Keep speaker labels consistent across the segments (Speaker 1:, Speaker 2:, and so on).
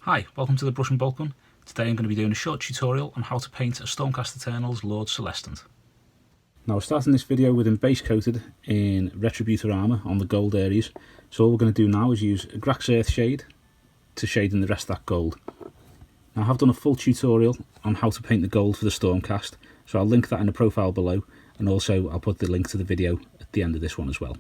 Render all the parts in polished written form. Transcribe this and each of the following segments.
Speaker 1: Hi, welcome to the Brush and Bulk Run. Today I'm going to be doing a short tutorial on how to paint a Stormcast Eternals Lord-Celestant. Now we're starting this video with him base coated in Retributor armour on the gold areas. So all we're going to do now is use Agrax Earthshade to shade in the rest of that gold. Now I have done a full tutorial on how to paint the gold for the Stormcast, so I'll link that in the profile below, and also I'll put the link to the video at the end of this one as well.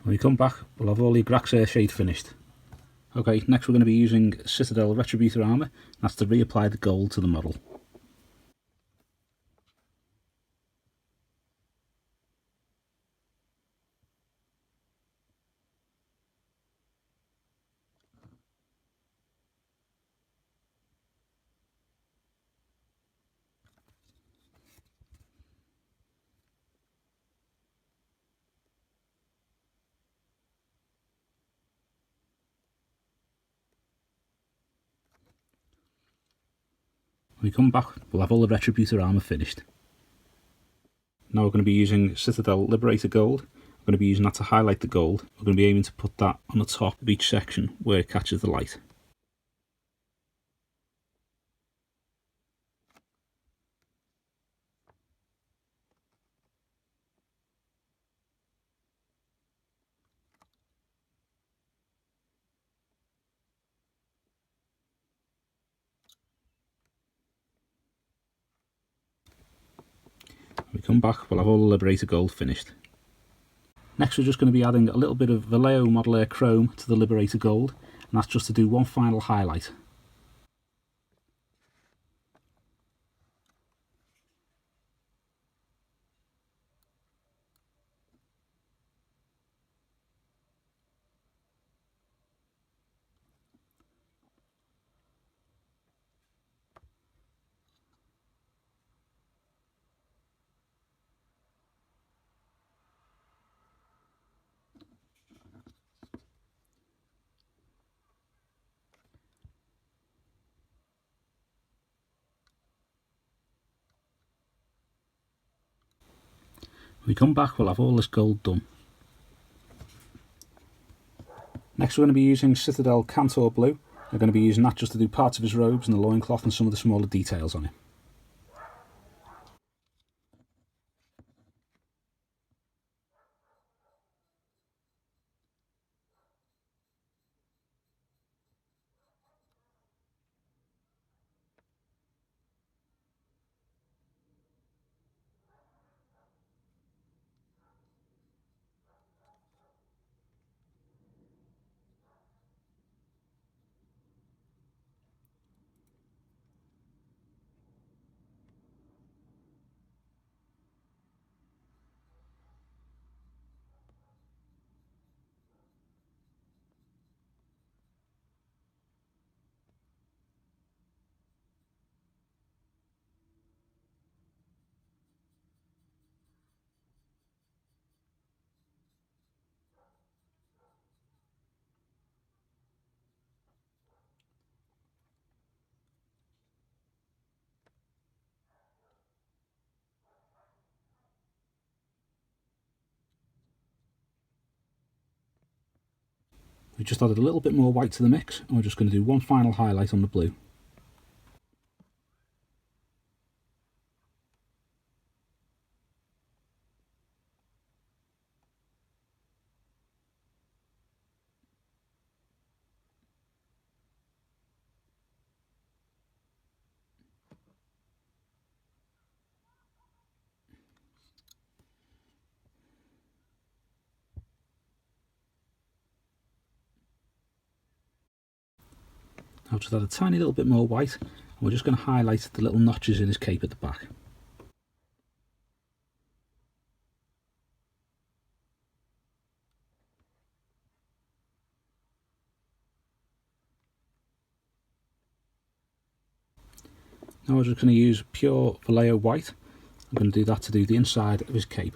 Speaker 1: When we come back, we'll have all the Agrax Earthshade finished. Okay, next we're going to be using Citadel Retributor armour, and that's to reapply the gold to the model. When we come back, we'll have all the Retributor armour finished. Now we're going to be using Citadel Liberator gold. We're going to be using that to highlight the gold. We're going to be aiming to put that on the top of each section where it catches the light. When we come back, we'll have all the Liberator gold finished. Next we're just going to be adding a little bit of Vallejo Black chrome to the Liberator gold, and that's just to do one final highlight. When we come back, we'll have all this gold done. Next we're going to be using Citadel Kantor blue. We're going to be using that just to do parts of his robes and the loincloth and some of the smaller details on it. We just added a little bit more white to the mix, and we're just going to do one final highlight on the blue. I'll just add a tiny little bit more white, and we're just going to highlight the little notches in his cape at the back. Now we're just going to use pure Vallejo White. I'm going to do that to do the inside of his cape.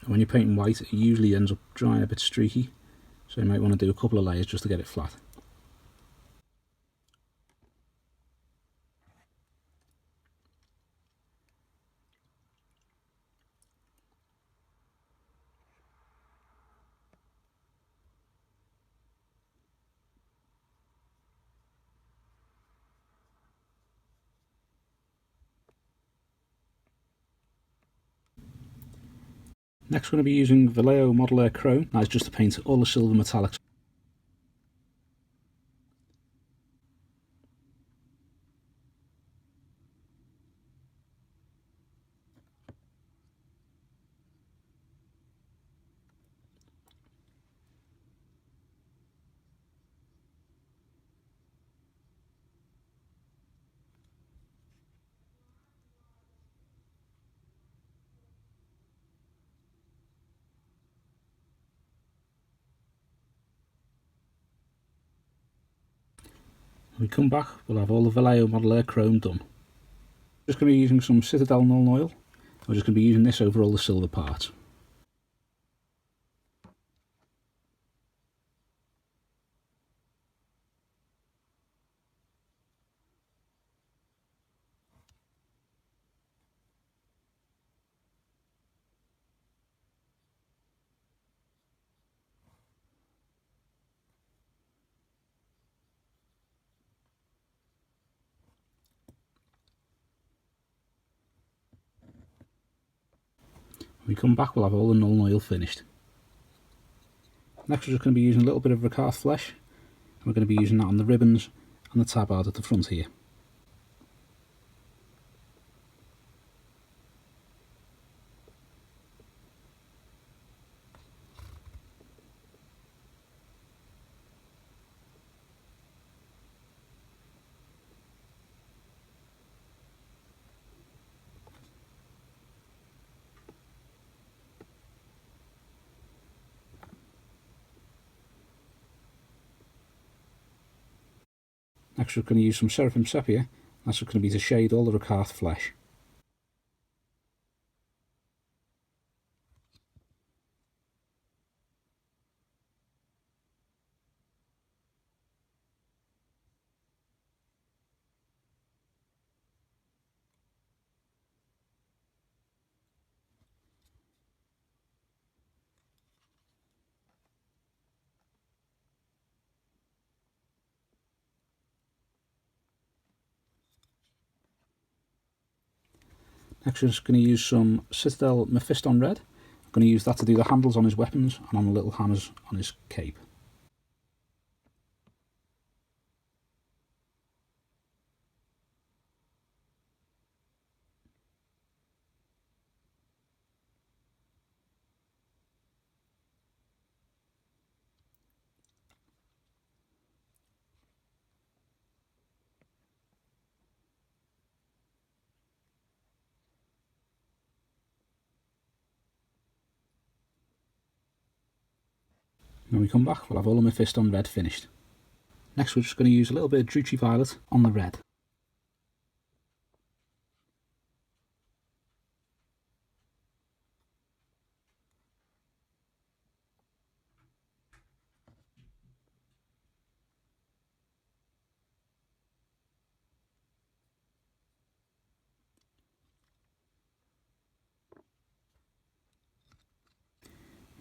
Speaker 1: And when you're painting white, it usually ends up drying a bit streaky, so you might want to do a couple of layers just to get it flat. Next we're going to be using Vallejo Modeler Chrome. That is just to paint all the silver metallics. When we come back, we'll have all the Vallejo Modeler Chrome done. Just going to be using some Citadel Nuln Oil. We're just going to be using this over all the silver parts. When we come back, we'll have all the Nuln Oil finished. Next we're just going to be using a little bit of Rakarth flesh. And we're going to be using that on the ribbons and the tabard at the front here. Next we're going to use some Seraphim Sepia. That's going to be to shade all the Rakarth flesh. Next we're just going to use some Citadel Mephiston Red. I'm going to use that to do the handles on his weapons and on the little hammers on his cape. When we come back, we'll have all the Mephiston Red finished. Next we're just going to use a little bit of Druchii Violet on the red.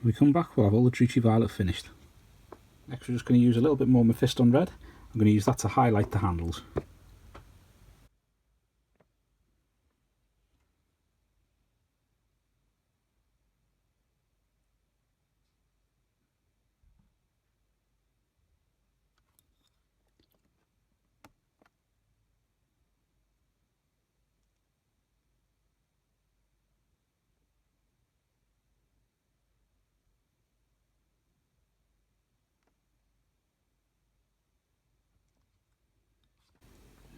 Speaker 1: When we come back, we'll have all the Druchii Violet finished. Next we're just going to use a little bit more Mephiston Red. I'm going to use that to highlight the handles.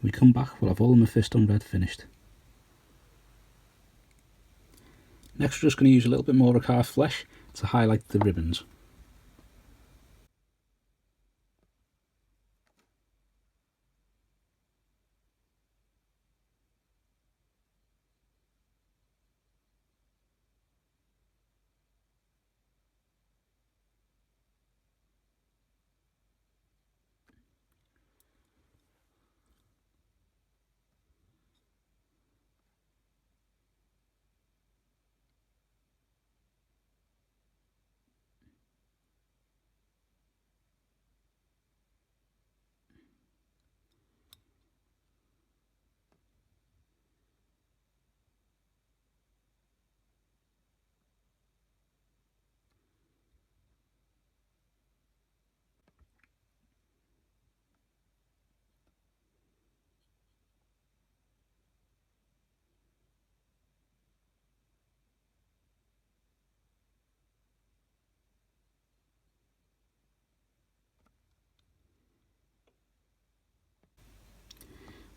Speaker 1: When we come back, we'll have all the Mephiston Red finished. Next we're just going to use a little bit more Rakarth flesh to highlight the ribbons.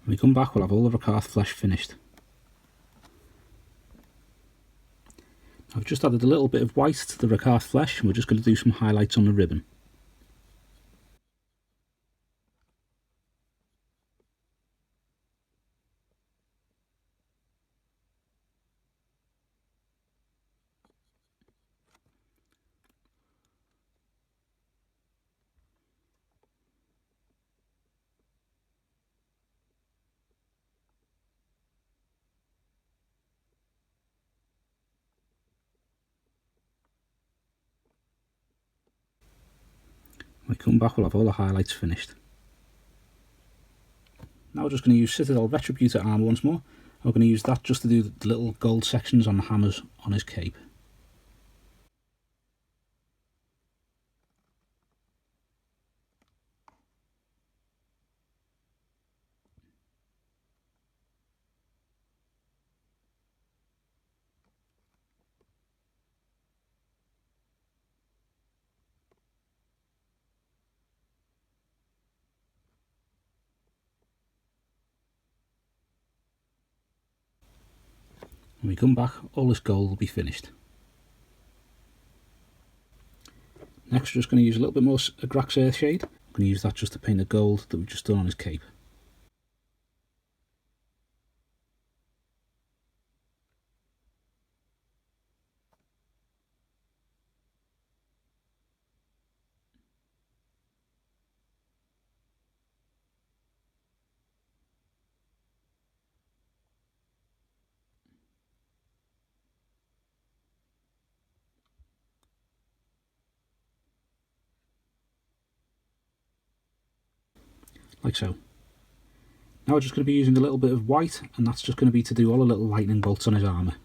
Speaker 1: When we come back, we'll have all the Rakarth flesh finished. I've just added a little bit of white to the Rakarth flesh, and we're just going to do some highlights on the ribbon. When we come back, we'll have all the highlights finished. Now we're just going to use Citadel Retributor armour once more. We're going to use that just to do the little gold sections on the hammers on his cape. When we come back, all this gold will be finished. Next, we're just going to use a little bit more Agrax Earthshade. I'm going to use that just to paint the gold that we've just done on his cape. Like so. Now we're just going to be using a little bit of white, and that's just going to be to do all the little lightning bolts on his armour.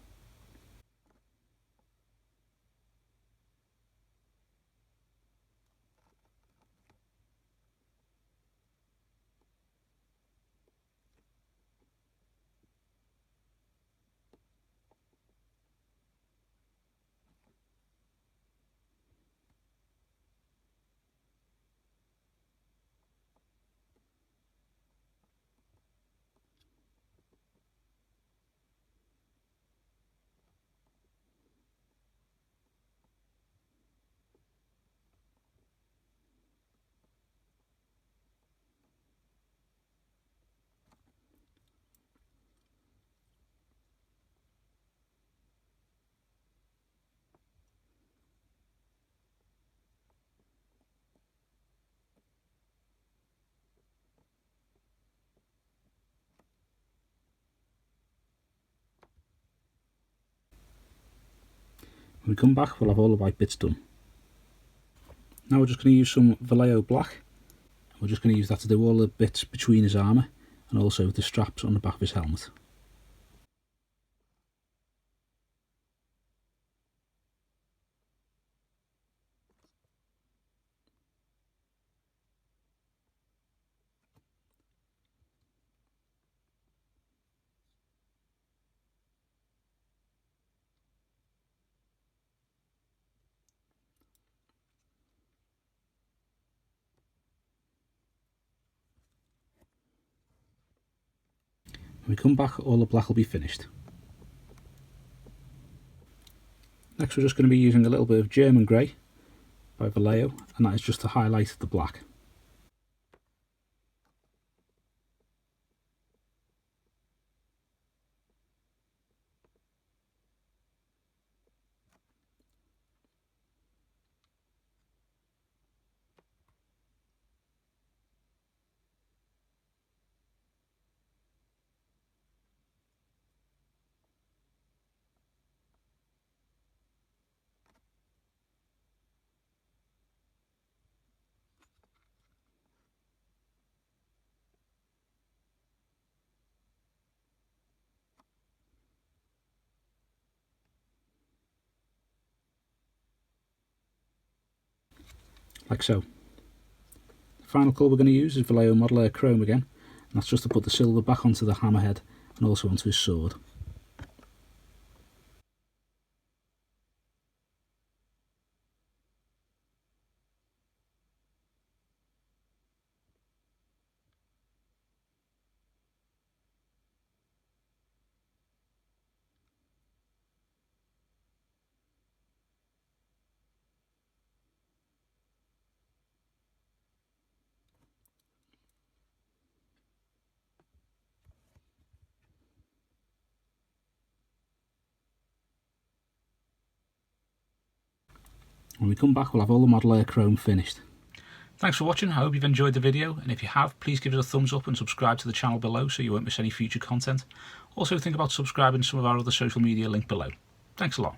Speaker 1: When we come back, we'll have all the white bits done. Now we're just going to use some Vallejo Black. We're just going to use that to do all the bits between his armour and also the straps on the back of his helmet. When we come back, all the black will be finished. Next, we're just going to be using a little bit of German Grey by Vallejo, and that is just to highlight the black. Like so. The final colour we're going to use is Vallejo Model Air Chrome again, and that's just to put the silver back onto the hammerhead and also onto his sword. When we come back, we'll have all the model air chrome finished. Thanks for watching. I hope you've enjoyed the video, and if you have, please give us a thumbs up and subscribe to the channel below so you won't miss any future content. Also think about subscribing to some of our other social media linked below. Thanks a lot.